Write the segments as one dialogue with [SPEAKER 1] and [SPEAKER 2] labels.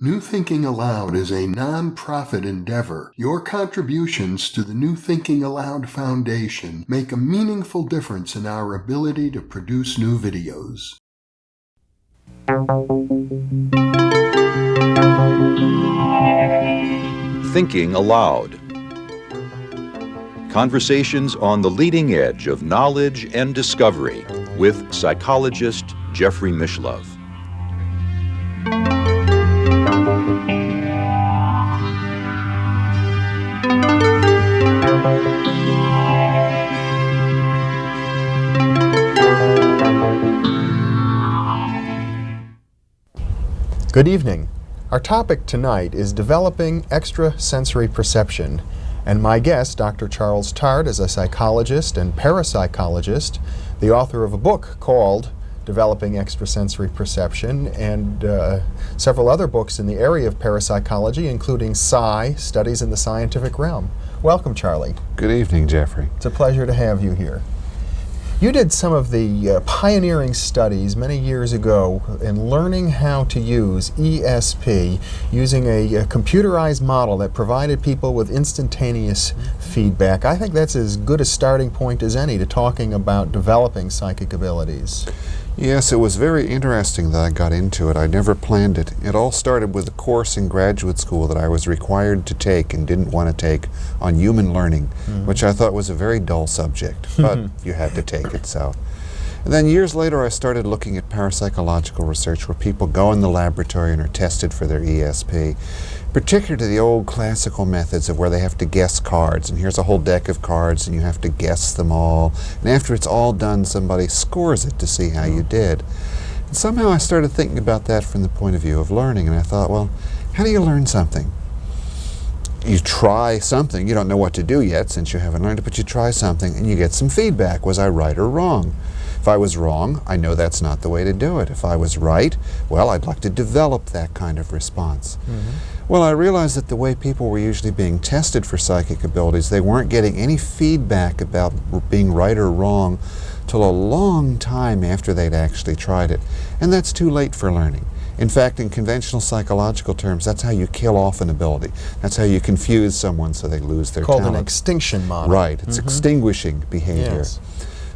[SPEAKER 1] New Thinking Aloud is a non-profit endeavor. Your contributions to the New Thinking Aloud Foundation make a meaningful difference in our ability to produce new videos.
[SPEAKER 2] Thinking Aloud. Conversations on the leading edge of knowledge and discovery with psychologist Jeffrey Mishlove.
[SPEAKER 3] Good evening. Our topic tonight is developing extrasensory perception, and my guest, Dr. Charles Tart, is a psychologist and parapsychologist, the author of a book called Developing Extrasensory Perception, and several other books in the area of parapsychology, including Studies in the Scientific Realm. Welcome, Charlie.
[SPEAKER 4] Good evening, Jeffrey.
[SPEAKER 3] It's a pleasure to have you here. You did some of the pioneering studies many years ago in learning how to use ESP using a computerized model that provided people with instantaneous feedback. I think that's as good a starting point as any to talking about developing psychic abilities.
[SPEAKER 4] Yes, it was very interesting that I got into it. I never planned it. It all started with a course in graduate school that I was required to take and didn't want to take on human learning, which I thought was a very dull subject, but you had to take it, so. And then years later I started looking at parapsychological research where people go in the laboratory and are tested for their ESP, particularly the old classical methods of where they have to guess cards, and here's a whole deck of cards and you have to guess them all, and after it's all done somebody scores it to see how you did. And somehow I started thinking about that from the point of view of learning, and I thought, well, how do you learn something? You try something, you don't know what to do yet since you haven't learned it, but you try something and you get some feedback. Was I right or wrong? If I was wrong, I know that's not the way to do it. If I was right, well, I'd like to develop that kind of response. Well, I realized that the way people were usually being tested for psychic abilities, they weren't getting any feedback about being right or wrong till a long time after they'd actually tried it. And that's too late for learning. In fact, in conventional psychological terms, that's how you kill off an ability. That's how you confuse someone so they lose their talent.
[SPEAKER 3] Called an extinction model.
[SPEAKER 4] Right, it's extinguishing behavior.
[SPEAKER 3] Yes.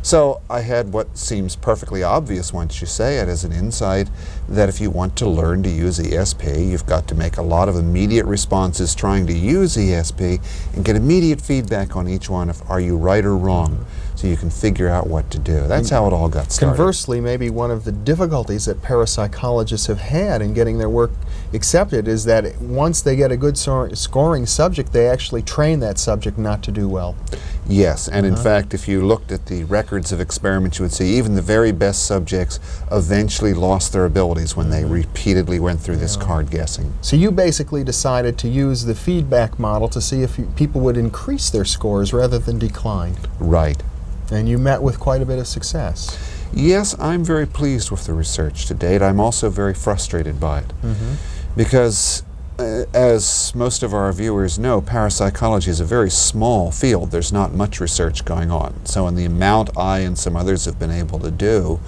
[SPEAKER 4] So I had what seems perfectly obvious once you say it as an insight that if you want to learn to use ESP, you've got to make a lot of immediate responses trying to use ESP and get immediate feedback on each one of are you right or wrong, so you can figure out what to do. That's how it all got started.
[SPEAKER 3] Conversely, maybe one of the difficulties that parapsychologists have had in getting their work accepted is that once they get a good scoring subject, they actually train that subject not to do well.
[SPEAKER 4] Yes, and in fact, if you looked at the records of experiments, you would see even the very best subjects eventually lost their abilities when they repeatedly went through this card guessing.
[SPEAKER 3] So you basically decided to use the feedback model to see if people would increase their scores rather than decline.
[SPEAKER 4] Right.
[SPEAKER 3] And you met with quite a bit of success.
[SPEAKER 4] Yes, I'm very pleased with the research to date. I'm also very frustrated by it. Because as most of our viewers know, parapsychology is a very small field. There's not much research going on. So in the amount I and some others have been able to do,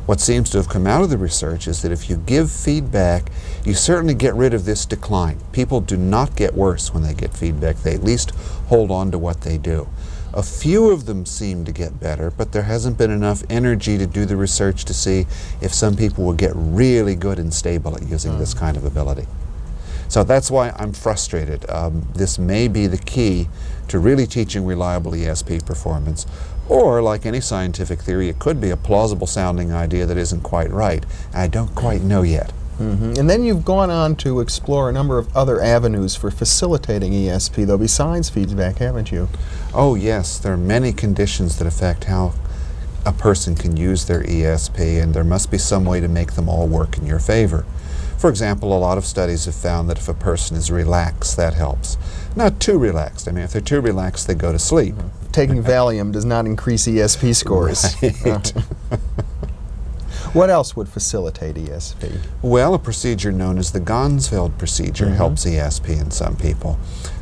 [SPEAKER 4] what seems to have come out of the research is that if you give feedback, you certainly get rid of this decline. People do not get worse when they get feedback. They at least hold on to what they do. A few of them seem to get better, but there hasn't been enough energy to do the research to see if some people will get really good and stable at using this kind of ability. So that's why I'm frustrated. This may be the key to really teaching reliable ESP performance, or like any scientific theory, it could be a plausible sounding idea that isn't quite right. I don't quite know yet.
[SPEAKER 3] And then you've gone on to explore a number of other avenues for facilitating ESP, though, besides feedback, haven't you?
[SPEAKER 4] Oh yes, there are many conditions that affect how a person can use their ESP, and there must be some way to make them all work in your favor. For example, a lot of studies have found that if a person is relaxed, that helps. Not too relaxed. I mean, if they're too relaxed, they go to sleep.
[SPEAKER 3] Taking Valium does not increase ESP scores.
[SPEAKER 4] Right.
[SPEAKER 3] What else would facilitate ESP?
[SPEAKER 4] Well, a procedure known as the Gansfeld procedure helps ESP in some people.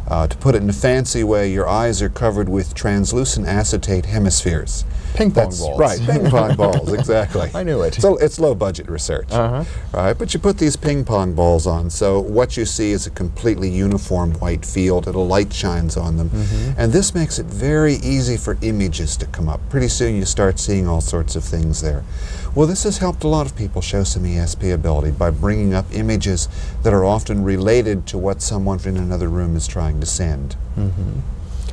[SPEAKER 4] To put it in a fancy way, your eyes are covered with translucent acetate hemispheres.
[SPEAKER 3] Ping pong balls.
[SPEAKER 4] Right, ping pong balls, exactly.
[SPEAKER 3] I knew it.
[SPEAKER 4] So it's low budget research. Right, but you put these ping pong balls on, so what you see is a completely uniform white field and a light shines on them. And this makes it very easy for images to come up. Pretty soon you start seeing all sorts of things there. Well, this has helped a lot of people show some ESP ability by bringing up images that are often related to what someone in another room is trying to send.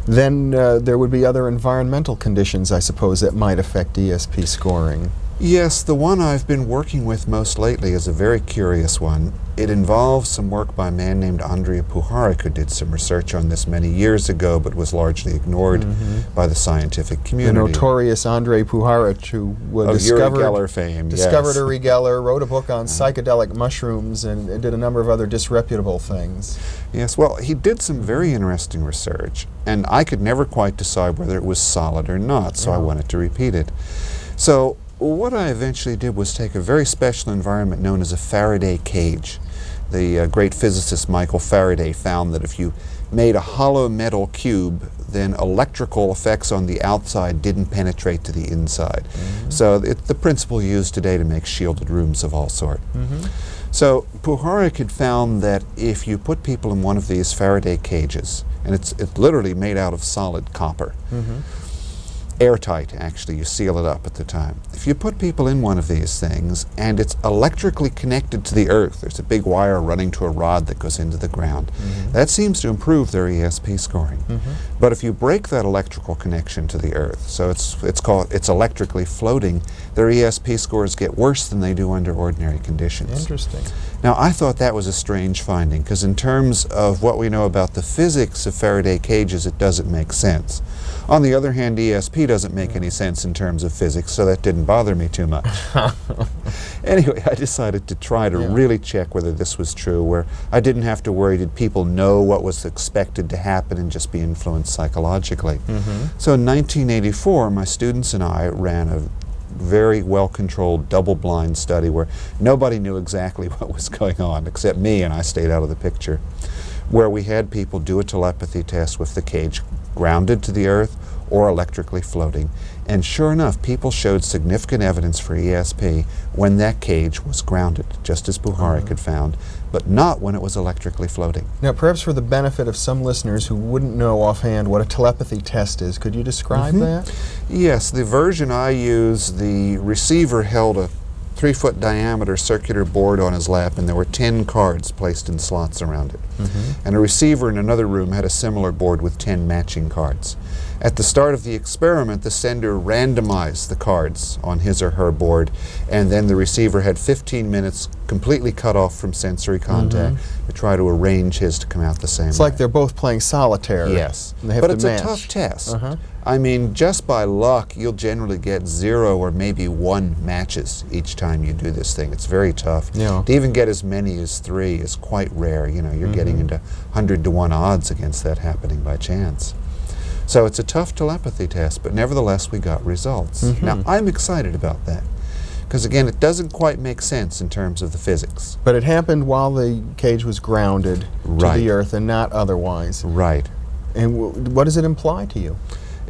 [SPEAKER 3] Then there would be other environmental conditions, I suppose, that might affect ESP scoring.
[SPEAKER 4] Yes, the one I've been working with most lately is a very curious one. It involves some work by a man named Andrei Puharich, who did some research on this many years ago but was largely ignored by the scientific community.
[SPEAKER 3] The notorious Andrei Puharich, who discovered
[SPEAKER 4] Uri Geller fame,
[SPEAKER 3] Uri Geller, wrote a book on psychedelic mushrooms, and did a number of other disreputable things.
[SPEAKER 4] Yes, well, he did some very interesting research, and I could never quite decide whether it was solid or not, so I wanted to repeat it. So what I eventually did was take a very special environment known as a Faraday cage. The great physicist Michael Faraday found that if you made a hollow metal cube, then electrical effects on the outside didn't penetrate to the inside. So it's the principle used today to make shielded rooms of all sorts. So Puharich had found that if you put people in one of these Faraday cages, and it's literally made out of solid copper, airtight actually, you seal it up at the time. If you put people in one of these things and it's electrically connected to the earth, there's a big wire running to a rod that goes into the ground, that seems to improve their ESP scoring. But if you break that electrical connection to the earth, so it's electrically floating, their ESP scores get worse than they do under ordinary conditions.
[SPEAKER 3] Interesting.
[SPEAKER 4] Now, I thought that was a strange finding, because in terms of what we know about the physics of Faraday cages, it doesn't make sense. On the other hand, ESP doesn't make any sense in terms of physics, so that didn't bother me too much. Anyway, I decided to try to really check whether this was true, where I didn't have to worry, did people know what was expected to happen and just be influenced psychologically. So in 1984, my students and I ran a very well-controlled double-blind study where nobody knew exactly what was going on except me, and I stayed out of the picture, where we had people do a telepathy test with the cage grounded to the earth or electrically floating. And sure enough, people showed significant evidence for ESP when that cage was grounded, just as Puharich had found, but not when it was electrically floating.
[SPEAKER 3] Now, perhaps for the benefit of some listeners who wouldn't know offhand what a telepathy test is, could you describe that?
[SPEAKER 4] Yes, the version I use, the receiver held a 3-foot diameter circular board on his lap, and there were 10 cards placed in slots around it. And a receiver in another room had a similar board with 10 matching cards. At the start of the experiment, the sender randomized the cards on his or her board, and then the receiver had 15 minutes completely cut off from sensory contact to try to arrange his to come out the same way.
[SPEAKER 3] It's like they're both playing solitaire.
[SPEAKER 4] Yes,
[SPEAKER 3] And they have
[SPEAKER 4] but
[SPEAKER 3] to
[SPEAKER 4] it's
[SPEAKER 3] match.
[SPEAKER 4] a tough test. I mean, just by luck, you'll generally get 0 or maybe 1 matches each time you do this thing. It's very tough.
[SPEAKER 3] Yeah.
[SPEAKER 4] To even get as many as 3 is quite rare. You know, you're getting into 100-to-1 odds against that happening by chance. So it's a tough telepathy test, but nevertheless we got results. Now, I'm excited about that, because again, it doesn't quite make sense in terms of the physics.
[SPEAKER 3] But it happened while the cage was grounded to the earth and not otherwise.
[SPEAKER 4] Right.
[SPEAKER 3] And what does it imply to you?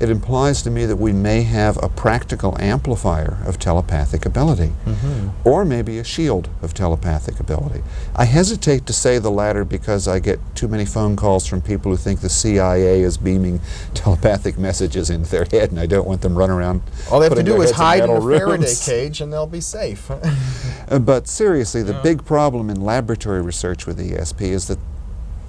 [SPEAKER 4] It implies to me that we may have a practical amplifier of telepathic ability, or maybe a shield of telepathic ability. I hesitate to say the latter because I get too many phone calls from people who think the CIA is beaming telepathic messages into their head, and I don't want them running around.
[SPEAKER 3] All they have to do is hide in a
[SPEAKER 4] rooms.
[SPEAKER 3] Faraday cage and they'll be safe.
[SPEAKER 4] But seriously, the big problem in laboratory research with ESP is that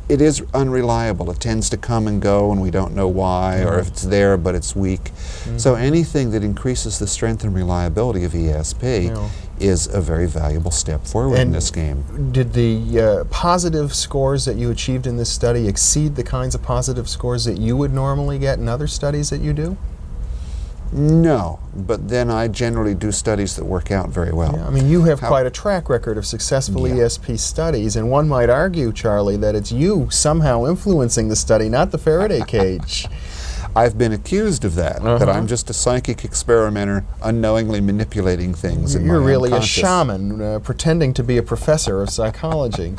[SPEAKER 4] it is unreliable. It tends to come and go and we don't know why, or if it's there but it's weak. So anything that increases the strength and reliability of ESP is a very valuable step forward in this game.
[SPEAKER 3] Did the positive scores that you achieved in this study exceed the kinds of positive scores that you would normally get in other studies that you do?
[SPEAKER 4] No, but then I generally do studies that work out very well.
[SPEAKER 3] Yeah, I mean, you have quite a track record of successful ESP studies, and one might argue, Charlie, that it's you somehow influencing the study, not the Faraday cage.
[SPEAKER 4] I've been accused of that, that I'm just a psychic experimenter unknowingly manipulating things in my
[SPEAKER 3] You're really a
[SPEAKER 4] unconscious.
[SPEAKER 3] shaman pretending to be a professor of psychology.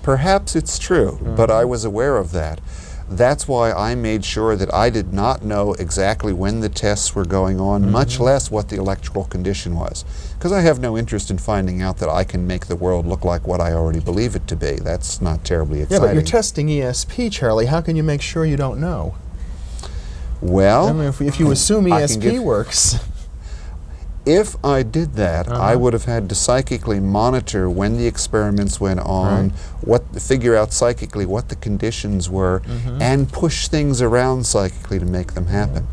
[SPEAKER 4] Perhaps it's true, but I was aware of that. That's why I made sure that I did not know exactly when the tests were going on, much less what the electrical condition was. Because I have no interest in finding out that I can make the world look like what I already believe it to be. That's not terribly
[SPEAKER 3] Yeah,
[SPEAKER 4] exciting.
[SPEAKER 3] but you're testing ESP, Charlie. How can you make sure you don't know?
[SPEAKER 4] Well,
[SPEAKER 3] I mean, if you assume ESP works.
[SPEAKER 4] If I did that, I would have had to psychically monitor when the experiments went on, figure out psychically what the conditions were, and push things around psychically to make them happen.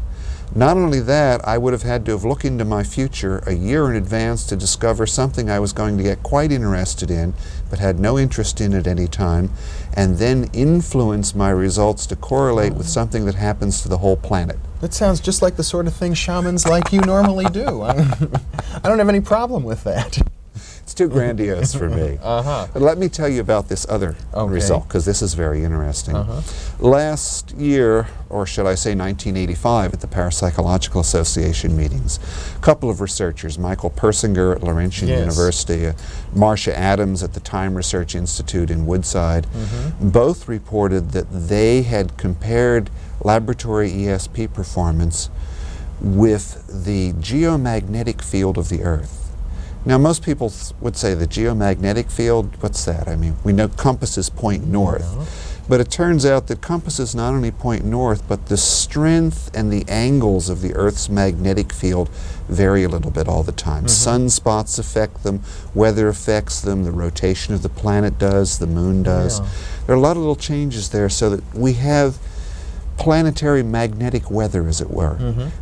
[SPEAKER 4] Not only that, I would have had to have looked into my future a year in advance to discover something I was going to get quite interested in, but had no interest in at any time, and then influence my results to correlate with something that happens to the whole planet.
[SPEAKER 3] That sounds just like the sort of thing shamans like you normally do. I don't have any problem with that.
[SPEAKER 4] It's too grandiose for me. But let me tell you about this other result, because this is very interesting. Last year, or should I say 1985, at the Parapsychological Association meetings, a couple of researchers, Michael Persinger at Laurentian University, Marcia Adams at the Time Research Institute in Woodside, both reported that they had compared laboratory ESP performance with the geomagnetic field of the Earth. Now, most people would say the geomagnetic field, what's that? I mean, we know compasses point north, but it turns out that compasses not only point north, but the strength and the angles of the Earth's magnetic field vary a little bit all the time. Sunspots affect them, weather affects them, the rotation of the planet does, the moon does. There are a lot of little changes there, so that we have planetary magnetic weather, as it were.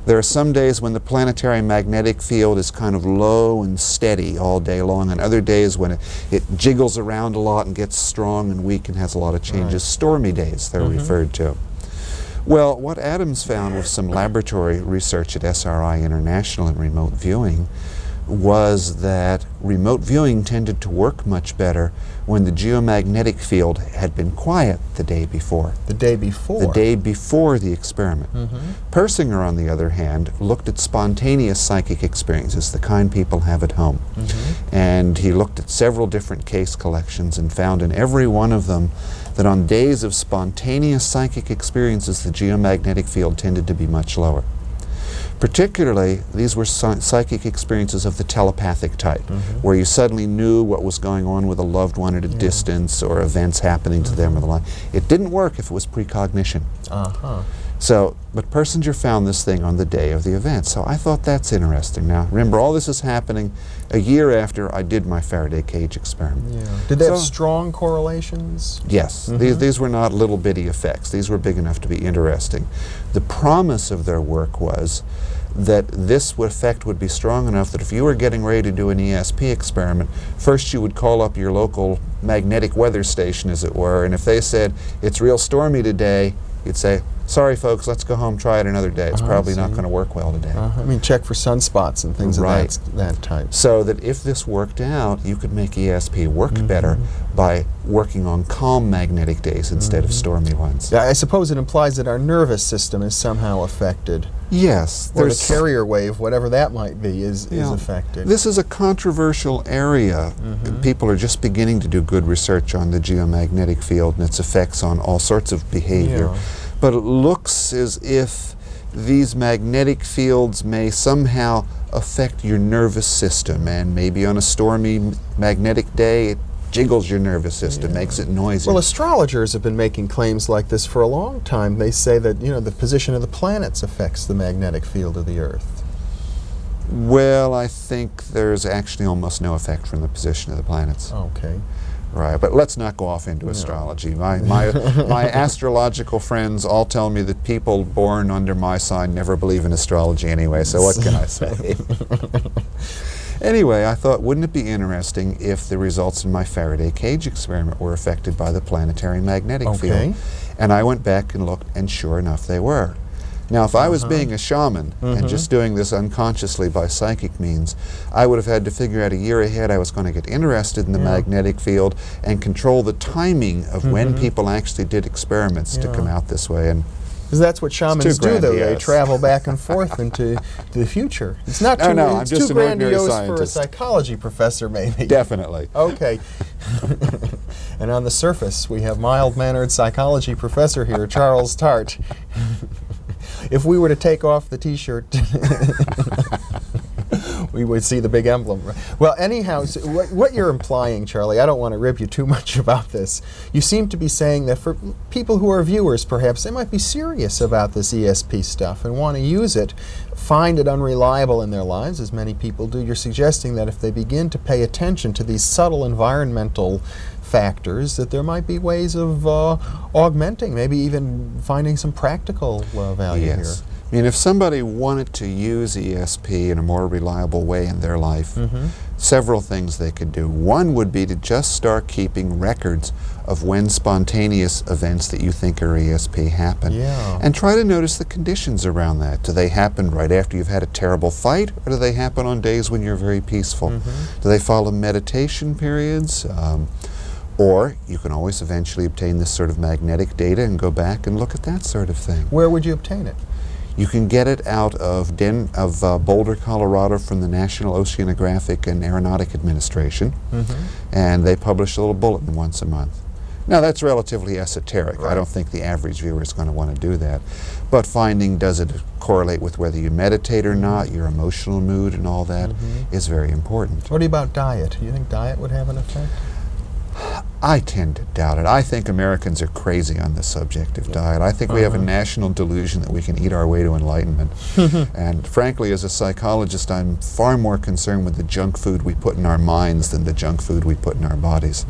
[SPEAKER 4] There are some days when the planetary magnetic field is kind of low and steady all day long, and other days when it jiggles around a lot and gets strong and weak and has a lot of changes. Stormy days, they're referred to. Well, what Adams found with some laboratory research at SRI International in remote viewing was that remote viewing tended to work much better when the geomagnetic field had been quiet the day before.
[SPEAKER 3] The day before?
[SPEAKER 4] The day before the experiment. Persinger, on the other hand, looked at spontaneous psychic experiences, the kind people have at home. And he looked at several different case collections and found in every one of them that on days of spontaneous psychic experiences, the geomagnetic field tended to be much lower. Particularly, these were psychic experiences of the telepathic type, where you suddenly knew what was going on with a loved one at a distance or events happening to them or the like. It didn't work if it was precognition. So, but Persinger found this thing on the day of the event, so I thought that's interesting. Now, remember, all this is happening a year after I did my Faraday cage experiment.
[SPEAKER 3] Did they have strong correlations?
[SPEAKER 4] Yes. These were not little bitty effects. These were big enough to be interesting. The promise of their work was that this effect would be strong enough that if you were getting ready to do an ESP experiment, first you would call up your local magnetic weather station, as it were, and if they said, it's real stormy today, you'd say, sorry folks, let's go home, try it another day. It's probably not going to work well today.
[SPEAKER 3] I mean, check for sunspots and things of that type.
[SPEAKER 4] So that if this worked out, you could make ESP work better by working on calm magnetic days instead of stormy ones.
[SPEAKER 3] I suppose it implies that our nervous system is somehow affected.
[SPEAKER 4] Yes.
[SPEAKER 3] Or the carrier wave, whatever that might be, is affected.
[SPEAKER 4] This is a controversial area. People are just beginning to do good research on the geomagnetic field and its effects on all sorts of behavior. But it looks as if these magnetic fields may somehow affect your nervous system, and maybe on a stormy magnetic day it jiggles your nervous system, makes it noisy.
[SPEAKER 3] Well, astrologers have been making claims like this for a long time. They say that, you know, the position of the planets affects the magnetic field of the Earth.
[SPEAKER 4] Well, I think there's actually almost no effect from the position of the planets.
[SPEAKER 3] Okay.
[SPEAKER 4] Right, but let's not go off into astrology. My astrological friends all tell me that people born under my sign never believe in astrology anyway, so what can I say? Anyway, I thought, wouldn't it be interesting if the results in my Faraday cage experiment were affected by the planetary magnetic field? And I went back and looked, and sure enough, they were. Now, if I was being a shaman and just doing this unconsciously by psychic means, I would have had to figure out a year ahead I was going to get interested in the magnetic field and control the timing of when people actually did experiments to come out this way. And
[SPEAKER 3] Because that's what shamans
[SPEAKER 4] too
[SPEAKER 3] do, though. They
[SPEAKER 4] grandiose.
[SPEAKER 3] travel back and forth into the future. It's not too,
[SPEAKER 4] No, I'm
[SPEAKER 3] it's
[SPEAKER 4] just
[SPEAKER 3] too
[SPEAKER 4] an ordinary
[SPEAKER 3] grandiose for a
[SPEAKER 4] scientist.
[SPEAKER 3] psychology professor, maybe.
[SPEAKER 4] Definitely.
[SPEAKER 3] Okay. And on the surface, we have mild-mannered psychology professor here, Charles Tart. If we were to take off the T-shirt, we would see the big emblem. Well, anyhow, so what you're implying, Charlie, I don't want to rib you too much about this. You seem to be saying that for people who are viewers, perhaps, they might be serious about this ESP stuff and want to use it, find it unreliable in their lives, as many people do. You're suggesting that if they begin to pay attention to these subtle environmental factors, that there might be ways of augmenting, maybe even finding some practical value here.
[SPEAKER 4] Yes. I mean, if somebody wanted to use ESP in a more reliable way in their life, several things they could do. One would be to just start keeping records of when spontaneous events that you think are ESP happen.
[SPEAKER 3] Yeah.
[SPEAKER 4] And try to notice the conditions around that. Do they happen right after you've had a terrible fight, or do they happen on days when you're very peaceful? Do they follow meditation periods? Or you can always eventually obtain this sort of magnetic data and go back and look at that sort of thing.
[SPEAKER 3] Where would you obtain it?
[SPEAKER 4] You can get it out of Boulder, Colorado, from the National Oceanographic and Aeronautic Administration, and they publish a little bulletin once a month. Now, that's relatively esoteric.
[SPEAKER 3] Right.
[SPEAKER 4] I don't think the average viewer is going to want to do that. But finding, does it correlate with whether you meditate or not, your emotional mood and all that is very important.
[SPEAKER 3] What about diet? Do you think diet would have an effect?
[SPEAKER 4] I tend to doubt it. I think Americans are crazy on the subject of diet. I think we have a national delusion that we can eat our way to enlightenment. And frankly, as a psychologist, I'm far more concerned with the junk food we put in our minds than the junk food we put in our bodies.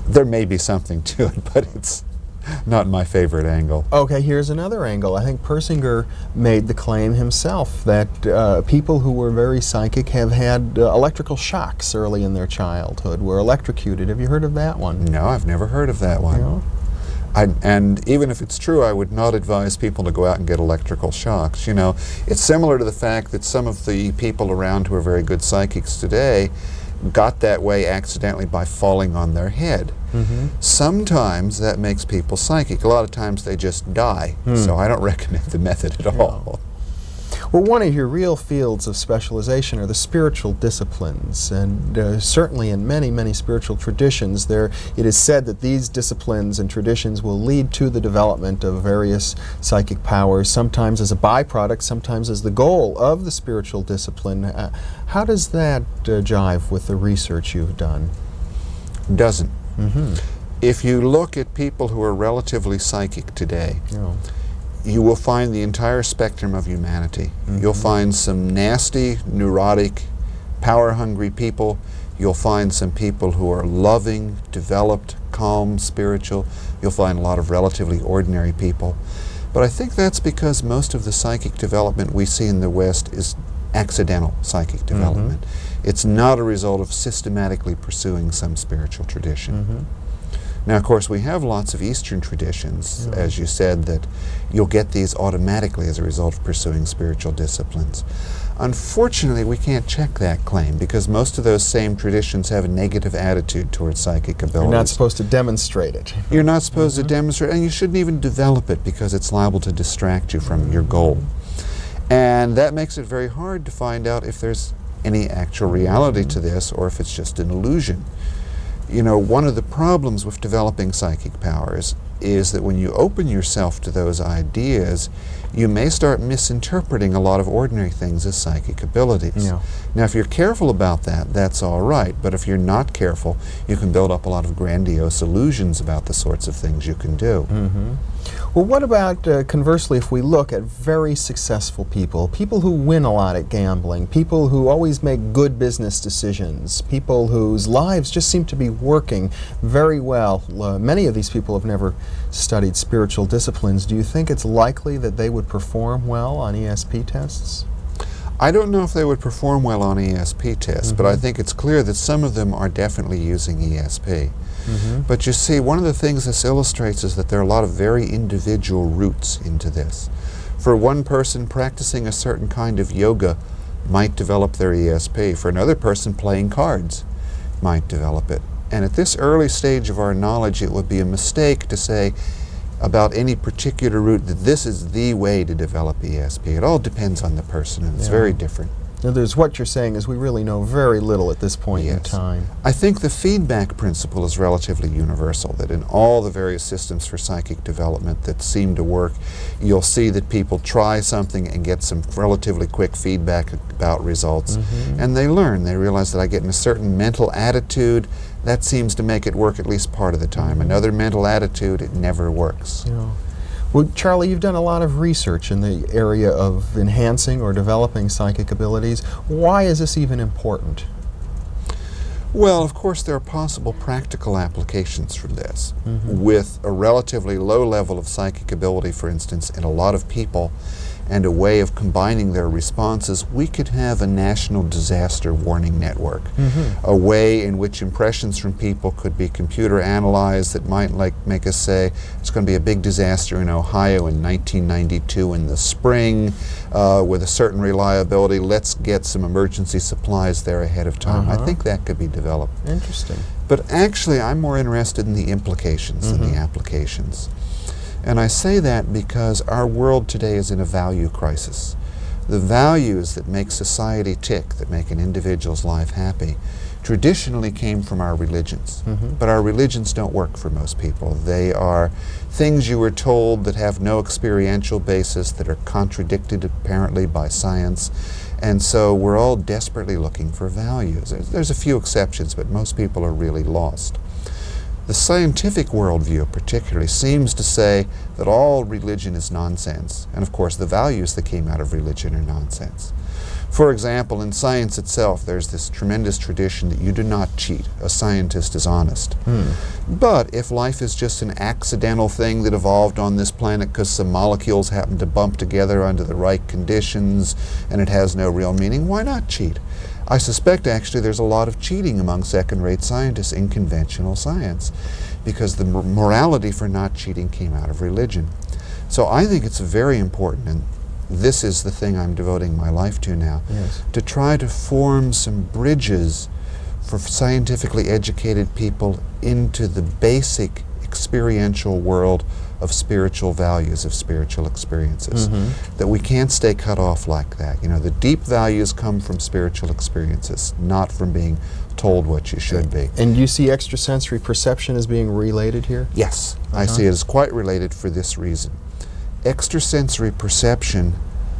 [SPEAKER 4] There may be something to it, but it's not my favorite angle.
[SPEAKER 3] Okay, here's another angle. I think Persinger made the claim himself that people who were very psychic have had electrical shocks early in their childhood, were electrocuted. Have you heard of that one?
[SPEAKER 4] No, I've never heard of that one.
[SPEAKER 3] No?
[SPEAKER 4] And even if it's true, I would not advise people to go out and get electrical shocks. You know, it's similar to the fact that some of the people around who are very good psychics today got that way accidentally by falling on their head. Sometimes that makes people psychic. A lot of times they just die. So I don't recommend the method at all.
[SPEAKER 3] Well, one of your real fields of specialization are the spiritual disciplines, and certainly in many, many spiritual traditions, it is said that these disciplines and traditions will lead to the development of various psychic powers, sometimes as a byproduct, sometimes as the goal of the spiritual discipline. How does that jive with the research you've done?
[SPEAKER 4] Doesn't. If you look at people who are relatively psychic today, you will find the entire spectrum of humanity. You'll find some nasty, neurotic, power-hungry people. You'll find some people who are loving, developed, calm, spiritual. You'll find a lot of relatively ordinary people. But I think that's because most of the psychic development we see in the West is accidental psychic development. It's not a result of systematically pursuing some spiritual tradition. Now, of course, we have lots of Eastern traditions, as you said, that you'll get these automatically as a result of pursuing spiritual disciplines. Unfortunately, we can't check that claim because most of those same traditions have a negative attitude towards psychic abilities.
[SPEAKER 3] You're not supposed to demonstrate it.
[SPEAKER 4] You're not supposed to demonstrate, and you shouldn't even develop it because it's liable to distract you from your goal. And that makes it very hard to find out if there's any actual reality to this or if it's just an illusion. You know, one of the problems with developing psychic powers is that when you open yourself to those ideas, you may start misinterpreting a lot of ordinary things as psychic abilities. Now, if you're careful about that, that's all right. But if you're not careful, you can build up a lot of grandiose illusions about the sorts of things you can do.
[SPEAKER 3] Well, what about, conversely, if we look at very successful people who win a lot at gambling, people who always make good business decisions, people whose lives just seem to be working very well. Many of these people have never studied spiritual disciplines. Do you think it's likely that they would perform well on ESP tests?
[SPEAKER 4] I don't know if they would perform well on ESP tests, but I think it's clear that some of them are definitely using ESP. But you see, one of the things this illustrates is that there are a lot of very individual routes into this. For one person, practicing a certain kind of yoga might develop their ESP. For another person, playing cards might develop it. And at this early stage of our knowledge, it would be a mistake to say, about any particular route, that this is the way to develop ESP. It all depends on the person, and it's very different.
[SPEAKER 3] In other words, what you're saying is we really know very little at this point in
[SPEAKER 4] Yes.
[SPEAKER 3] time.
[SPEAKER 4] I think the feedback principle is relatively universal, that in all the various systems for psychic development that seem to work, you'll see that people try something and get some relatively quick feedback about results, and they learn. They realize that I get in a certain mental attitude, that seems to make it work at least part of the time. Another mental attitude, it never works.
[SPEAKER 3] Yeah. Well, Charlie, you've done a lot of research in the area of enhancing or developing psychic abilities. Why is this even important?
[SPEAKER 4] Well, of course, there are possible practical applications from this. With a relatively low level of psychic ability, for instance, in a lot of people, and a way of combining their responses, we could have a national disaster warning network. A way in which impressions from people could be computer analyzed that might make us say, it's going to be a big disaster in Ohio in 1992 in the spring, with a certain reliability. Let's get some emergency supplies there ahead of time. I think that could be developed.
[SPEAKER 3] Interesting.
[SPEAKER 4] But actually, I'm more interested in the implications than the applications. And I say that because our world today is in a value crisis. The values that make society tick, that make an individual's life happy, traditionally came from our religions. But our religions don't work for most people. They are things you were told that have no experiential basis, that are contradicted apparently by science. And so we're all desperately looking for values. There's a few exceptions, but most people are really lost. The scientific worldview particularly seems to say that all religion is nonsense, and of course the values that came out of religion are nonsense. For example, in science itself, there's this tremendous tradition that you do not cheat. A scientist is honest. But if life is just an accidental thing that evolved on this planet because some molecules happen to bump together under the right conditions and it has no real meaning, why not cheat? I suspect actually there's a lot of cheating among second-rate scientists in conventional science because the morality for not cheating came out of religion. So I think it's very important, and this is the thing I'm devoting my life to now, to try to form some bridges for scientifically educated people into the basic experiential world of spiritual values, of spiritual experiences. That we can't stay cut off like that. You know, the deep values come from spiritual experiences, not from being told what you should be.
[SPEAKER 3] And you see extrasensory perception as being related here?
[SPEAKER 4] Yes, I see it as quite related for this reason. Extrasensory perception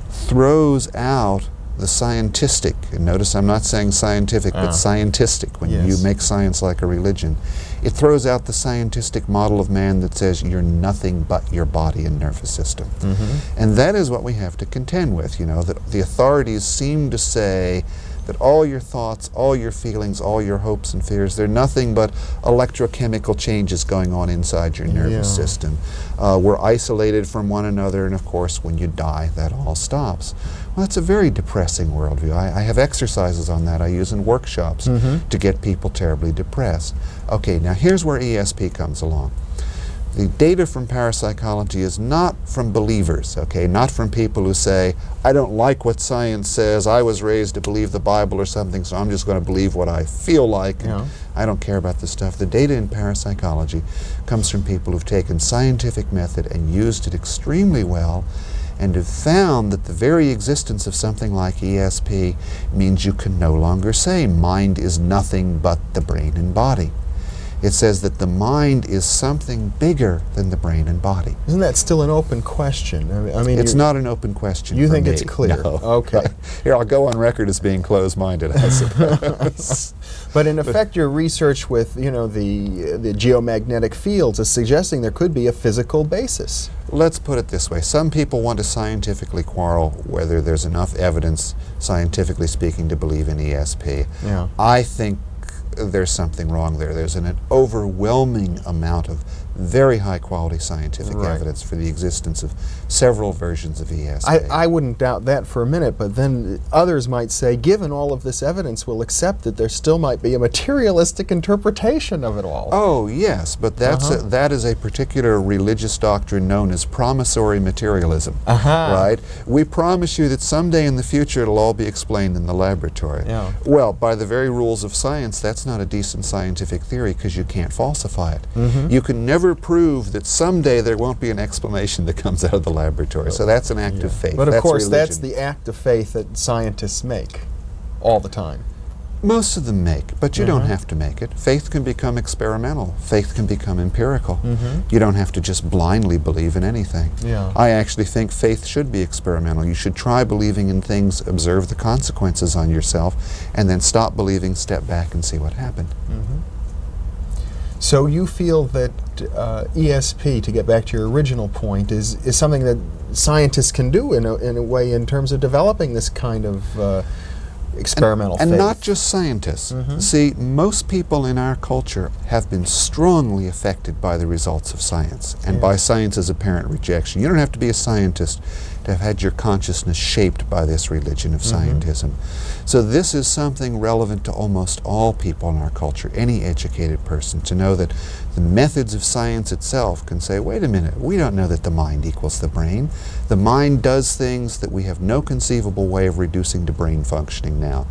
[SPEAKER 4] throws out the scientistic, and notice I'm not saying scientific, but scientistic, when you make science like a religion. It throws out the scientistic model of man that says you're nothing but your body and nervous system. And that is what we have to contend with, you know, that the authorities seem to say that all your thoughts, all your feelings, all your hopes and fears, they're nothing but electrochemical changes going on inside your nervous system. We're isolated from one another, and of course when you die that all stops. Well, that's a very depressing worldview. I have exercises on that I use in workshops to get people terribly depressed. Okay, now here's where ESP comes along. The data from parapsychology is not from believers, okay, not from people who say, I don't like what science says, I was raised to believe the Bible or something, so I'm just going to believe what I feel like, and I don't care about this stuff. The data in parapsychology comes from people who've taken scientific method and used it extremely well, and have found that the very existence of something like ESP means you can no longer say mind is nothing but the brain and body. It says that the mind is something bigger than the brain and body.
[SPEAKER 3] Isn't that still an open question? I mean,
[SPEAKER 4] it's not an open question.
[SPEAKER 3] You
[SPEAKER 4] for
[SPEAKER 3] think
[SPEAKER 4] me.
[SPEAKER 3] it's clear?
[SPEAKER 4] No.
[SPEAKER 3] Okay.
[SPEAKER 4] Here, I'll go on record as being closed-minded, I suppose.
[SPEAKER 3] But in effect, your research with, you know, the geomagnetic fields is suggesting there could be a physical basis.
[SPEAKER 4] Let's put it this way. Some people want to scientifically quarrel whether there's enough evidence, scientifically speaking, to believe in ESP. I think there's something wrong there. There's an overwhelming amount of very high-quality scientific evidence for the existence of several versions of ESP.
[SPEAKER 3] I wouldn't doubt that for a minute, but then others might say, given all of this evidence, we'll accept that there still might be a materialistic interpretation of it all.
[SPEAKER 4] Oh, yes, but that is a particular religious doctrine known as promissory materialism, right? We promise you that someday in the future it'll all be explained in the laboratory. Well, by the very rules of science, that's not a decent scientific theory because you can't falsify it. You can never never prove that someday there won't be an explanation that comes out of the laboratory. So that's an act of faith.
[SPEAKER 3] But of course,
[SPEAKER 4] religion.
[SPEAKER 3] that's the act of faith that scientists make all the time.
[SPEAKER 4] Most of them make, but you don't have to make it. Faith can become experimental. Faith can become empirical. You don't have to just blindly believe in anything.
[SPEAKER 3] Yeah.
[SPEAKER 4] I actually think faith should be experimental. You should try believing in things, observe the consequences on yourself, and then stop believing, step back, and see what happened.
[SPEAKER 3] So you feel that ESP, to get back to your original point, is something that scientists can do in a way in terms of developing this kind of experimental faith.
[SPEAKER 4] And not just scientists. See, most people in our culture have been strongly affected by the results of science, and by science's apparent rejection. You don't have to be a scientist to have had your consciousness shaped by this religion of scientism. So this is something relevant to almost all people in our culture, any educated person, to know that the methods of science itself can say, wait a minute, we don't know that the mind equals the brain. The mind does things that we have no conceivable way of reducing to brain functioning now.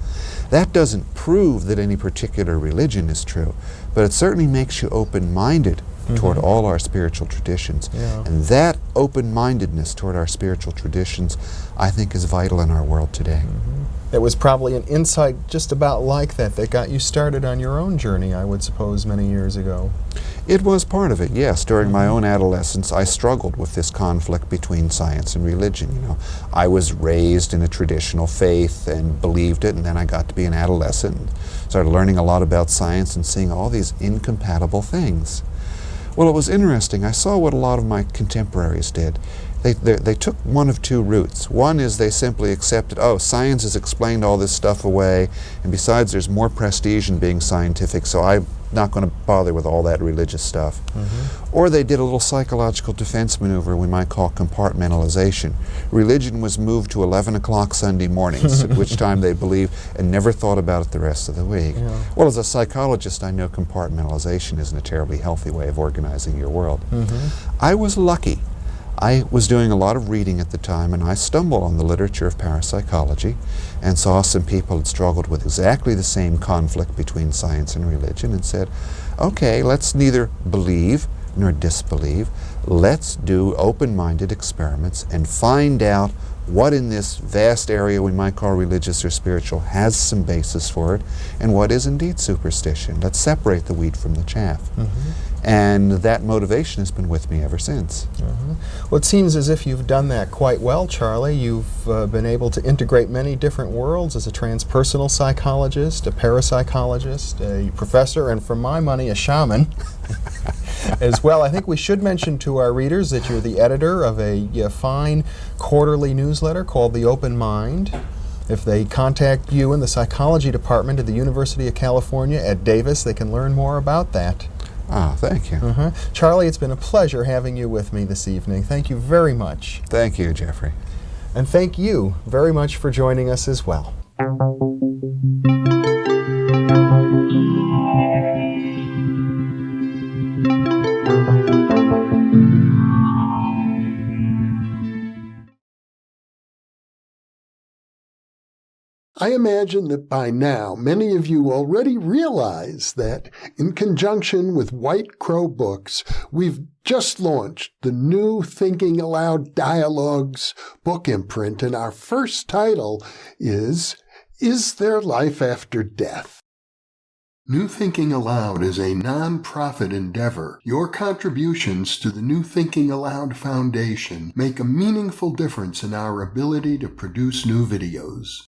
[SPEAKER 4] That doesn't prove that any particular religion is true, but it certainly makes you open-minded toward all our spiritual traditions. And that open-mindedness toward our spiritual traditions, I think, is vital in our world today.
[SPEAKER 3] That was probably an insight just about like that got you started on your own journey, I would suppose, many years ago.
[SPEAKER 4] It was part of it, yes. During my own adolescence, I struggled with this conflict between science and religion. You know, I was raised in a traditional faith and believed it, and then I got to be an adolescent and started learning a lot about science and seeing all these incompatible things. Well, it was interesting. I saw what a lot of my contemporaries did. They took one of two routes. One is they simply accepted, oh, science has explained all this stuff away, and besides there's more prestige in being scientific, so I'm not going to bother with all that religious stuff. Or they did a little psychological defense maneuver we might call compartmentalization. Religion was moved to 11 o'clock Sunday mornings, at which time they believed and never thought about it the rest of the week. Well, as a psychologist, I know compartmentalization isn't a terribly healthy way of organizing your world. I was lucky. I was doing a lot of reading at the time, and I stumbled on the literature of parapsychology and saw some people had struggled with exactly the same conflict between science and religion and said, okay, let's neither believe nor disbelieve. Let's do open-minded experiments and find out what in this vast area we might call religious or spiritual has some basis for it and what is indeed superstition. Let's separate the wheat from the chaff. And that motivation has been with me ever since.
[SPEAKER 3] Well, it seems as if you've done that quite well, Charlie. You've been able to integrate many different worlds as a transpersonal psychologist, a parapsychologist, a professor, and for my money, a shaman as well. I think we should mention to our readers that you're the editor of a fine quarterly newsletter called The Open Mind. If they contact you in the psychology department at the University of California at Davis, they can learn more about that.
[SPEAKER 4] Ah, thank you.
[SPEAKER 3] Charlie, it's been a pleasure having you with me this evening. Thank you very much.
[SPEAKER 4] Thank you, Jeffrey.
[SPEAKER 3] And thank you very much for joining us as well.
[SPEAKER 1] I imagine that by now many of you already realize that, in conjunction with White Crow Books, we've just launched the new Thinking Aloud Dialogues book imprint, and our first title is There Life After Death? New Thinking Aloud is a non-profit endeavor. Your contributions to the New Thinking Aloud Foundation make a meaningful difference in our ability to produce new videos.